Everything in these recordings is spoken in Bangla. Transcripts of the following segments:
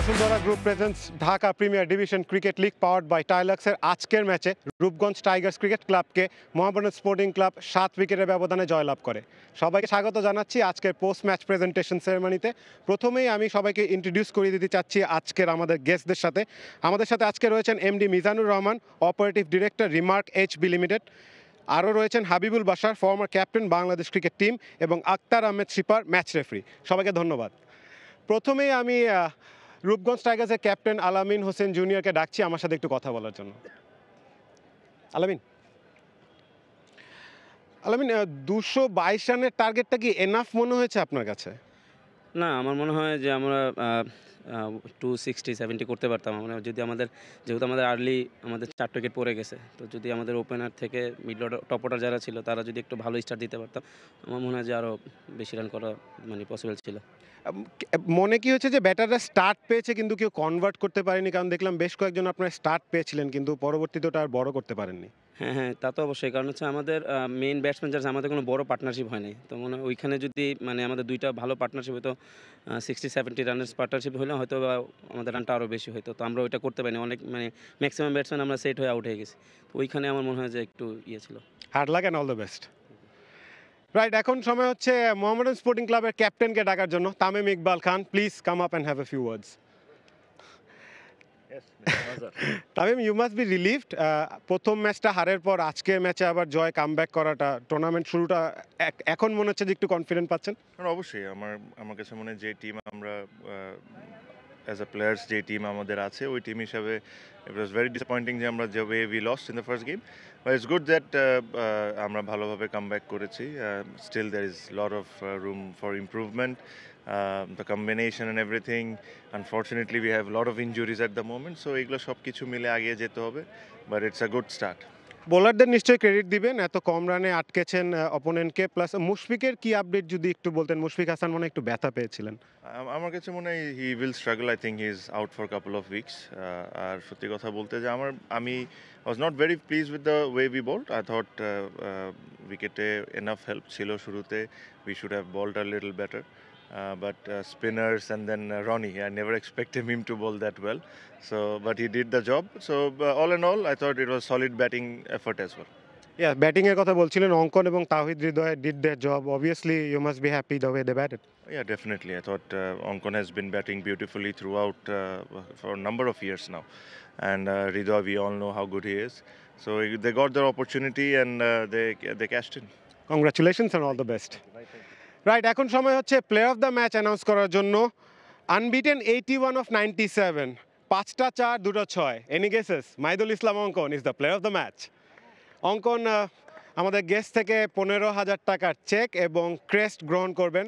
Bashundhara group presents Dhaka premier division cricket league powered by টাইলাক্সের আজকের ম্যাচে রূপগঞ্জ টাইগার্স ক্রিকেট ক্লাবকে মোহামেডান স্পোর্টিং ক্লাব 7 উইকেটের ব্যবধানে জয়লাভ করে। সবাইকে স্বাগত জানাচ্ছি আজকের পোস্ট ম্যাচ প্রেজেন্টেশন সেরেমনিতে। প্রথমেই আমি সবাইকে ইন্ট্রোডিউস করিয়ে দিতে চাচ্ছি আজকের আমাদের গেস্টদের সাথে। আমাদের সাথে আজকে রয়েছেন MD Mizanur Rahman, operative director remark HB limited. আরও রয়েছেন Habibul Bashar, former captain Bangladesh cricket team, এবং আক্তার আহমেদ শিপার, ম্যাচ রেফারি। সবাইকে ধন্যবাদ। প্রথমেই আমি রূপগঞ্জ টাইগার্সের ক্যাপ্টেন আলামিন হোসেন জুনিয়রকে ডাকছি আমার সাথে একটু কথা বলার জন্য। আলামিন, 222 রানের টার্গেটটা কি এনাফ মনে হয়েছে আপনার কাছে? না, আমার মনে হয় যে আমরা 260-70 করতে পারতাম। আমরা যদি যেহেতু আমাদের আর্লি আমাদের 4 উইকেট পড়ে গেছে, তো যদি আমাদের ওপেনার থেকে মিড অর্ডার টপ অর্ডার যারা ছিল তারা যদি একটু ভালো স্টার্ট দিতে পারতাম, আমার মনে হয় যে আরও বেশি রান করা পসিবল ছিল। মনে কি হচ্ছে যে ব্যাটাররা স্টার্ট পেয়েছে কিন্তু কেউ কনভার্ট করতে পারেনি? কারণ দেখলাম বেশ কয়েকজন আপনার স্টার্ট পেয়েছিলেন কিন্তু পরবর্তীতে ওটা আর বড় করতে পারেননি। হ্যাঁ, তা তো অবশ্যই। কারণ হচ্ছে আমাদের মেইন ব্যাটসম্যান যারা আমাদের কোনো বড় পার্টনারশিপ হয় নাই। তো মনে হয় ওইখানে যদি আমাদের দুইটা ভালো পার্টনারশিপ হতো, 60-70 রানের পার্টনারশিপ হলে হয়তো বা আমাদের রানটা আরও বেশি হতো। তো আমরা ওইটা করতে পারিনি। অনেক ম্যাক্সিমাম ব্যাটসম্যান আমরা সেট হয়ে আউট হয়ে গেছি। তো ওইখানে আমার মনে হয় যে একটু ছিল। Hard luck and all the best. Right, এখন সময় হচ্ছে মোহামেডান স্পোর্টিং ক্লাবের ক্যাপ্টেনকে ডাকার জন্য। Tamim Iqbal Khan, please come up and have a few words. Tamim, you must be relieved. প্রথম ম্যাচটা হারের পর আজকের ম্যাচে আবার জয় কামব্যাক করাটা, টুর্নামেন্ট শুরুটা এখন মনে হচ্ছে যে একটু কনফিডেন্ট পাচ্ছেন? অবশ্যই আমার কাছে মনে হয় যে টিম আমরা অ্যাজ আ প্লেয়ার্স যে টিম আমাদের আছে ওই টিম হিসাবে ইট ওয়াজ ভেরি ডিসঅ্যাপয়েন্টিং যে আমরা যে way we lost in the first game, but it's good that আমরা ভালোভাবে কামব্যাক করেছি। Still there is lot of room for improvement, the combination and everything. Unfortunately we have a lot of injuries at the moment, so এগুলো সব কিছু মিলে এগিয়ে যেতে হবে, but it's a good start. বোলারদের নিশ্চয়ই ক্রেডিট দিবেন, এত কম রানে আটকেছেন অপোনেন্টকে। প্লাস মুশফিকের কি আপডেট যদি একটু বলতেন? মুশফিক হাসান মনে একটু ব্যথা পেয়েছিলেন। আমার কাছে মনে হয় he will struggle, I think he is out for couple of weeks. আর সত্যি কথা বলতে যে আমি was not very pleased with the way we bowled. I thought উইকেটে এনাফ হেল্প ছিল শুরুতে, we should have bowled a little better. But spinners and then Ronnie, I never expected him to bowl that well. So, but he did the job. So, all in all, I thought it was solid batting effort as well. Yeah, batting এর কথা বলছিলেন। অঙ্কন এবং Towhid Hridoy did their job. Obviously, you must be happy the way they batted. Yeah, definitely. I thought Onkon has been batting beautifully throughout for a number of years now. And Hridoy, we all know how good he is. So, they got their opportunity and they cashed in. Congratulations and all the best. Right, এখন সময় হচ্ছে player of the match announce করার জন্য। আনবিটেন 81 of 97, 5টা 4, 2টা 6। Any guesses? মাহিদুল ইসলাম অঙ্কন is the player of the match. অঙ্কন আমাদের গেস্ট থেকে 15,000 টাকার চেক এবং ক্রেস্ট গ্রহণ করবেন।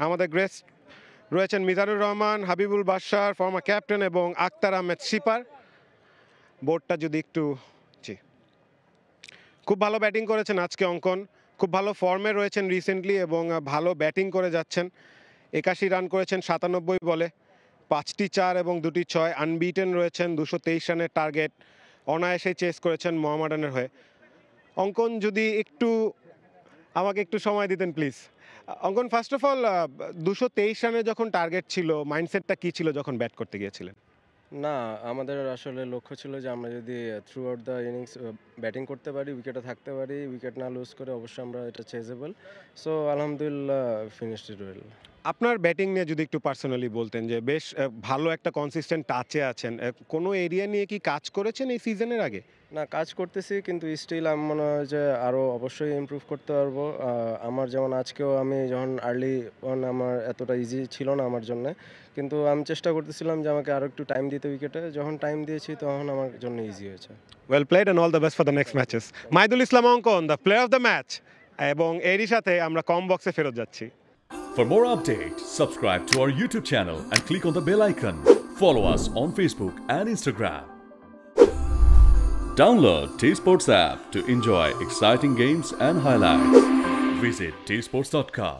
আমাদের গেস্ট রয়েছেন মিজানুর রহমান, হাবিবুল বাশার, ফর্মার ক্যাপ্টেন, এবং আক্তার আহমেদ শিপার। বোর্ডটা যদি একটু, জি, খুব ভালো ব্যাটিং করেছেন আজকে অঙ্কন, খুব ভালো ফর্মে রয়েছেন রিসেন্টলি এবং ভালো ব্যাটিং করে যাচ্ছেন। 81 রান করেছেন 97 বলে, 5টি 4 এবং 2টি 6। আনবিটেন রয়েছেন, 223 রানের টার্গেট অনায়াসে চেস করেছেন মোহামেডানের হয়ে। অঙ্কন, যদি একটু আমাকে একটু সময় দিতেন প্লিজ। অঙ্কন, ফার্স্ট অফ অল 223 রানের যখন টার্গেট ছিল, মাইন্ডসেটটা কী ছিল যখন ব্যাট করতে গিয়েছিলেন? না, আমাদের আসলে লক্ষ্য ছিল যে আমরা যদি through out the innings batting করতে পারি, উইকেটে থাকতে পারি, উইকেট না লুজ করে, অবশ্যই আমরা এটা চেজেবল। সো আলহামদুলিল্লাহ ফিনিশড ইট ওয়েল। আপনার ব্যাটিং নিয়ে যদি একটু পার্সোনালি বলতেন, যে বেশ ভালো একটা কনসিস্টেন্ট টাচে আছেন, কোনো এরিয়া নিয়ে কি কাজ করেছেন এই সিজনের আগে? না, কাজ করতেছি, কিন্তু স্টিল আমি মনে হয় যে আরও অবশ্যই ইমপ্রুভ করতে পারবো। আমার যেমন আজকেও আমি যখন আর্লি আমার এতটা ইজি ছিল না আমার জন্য, কিন্তু আমি চেষ্টা করতেছিলাম যে আমাকে আরও একটু টাইম দিতে উইকেটে। যখন টাইম দিয়েছি তখন আমার জন্য ইজি হয়েছে। Well played and all the best for the next matches. Mahidul Islam Ankon, the player of the match, এবং এরই সাথে আমরা কম বক্সে ফেরত যাচ্ছি। For more updates, subscribe to our YouTube channel and click on the bell icon. Follow us on Facebook and Instagram. Download T-Sports app to enjoy exciting games and highlights. Visit tsports.com.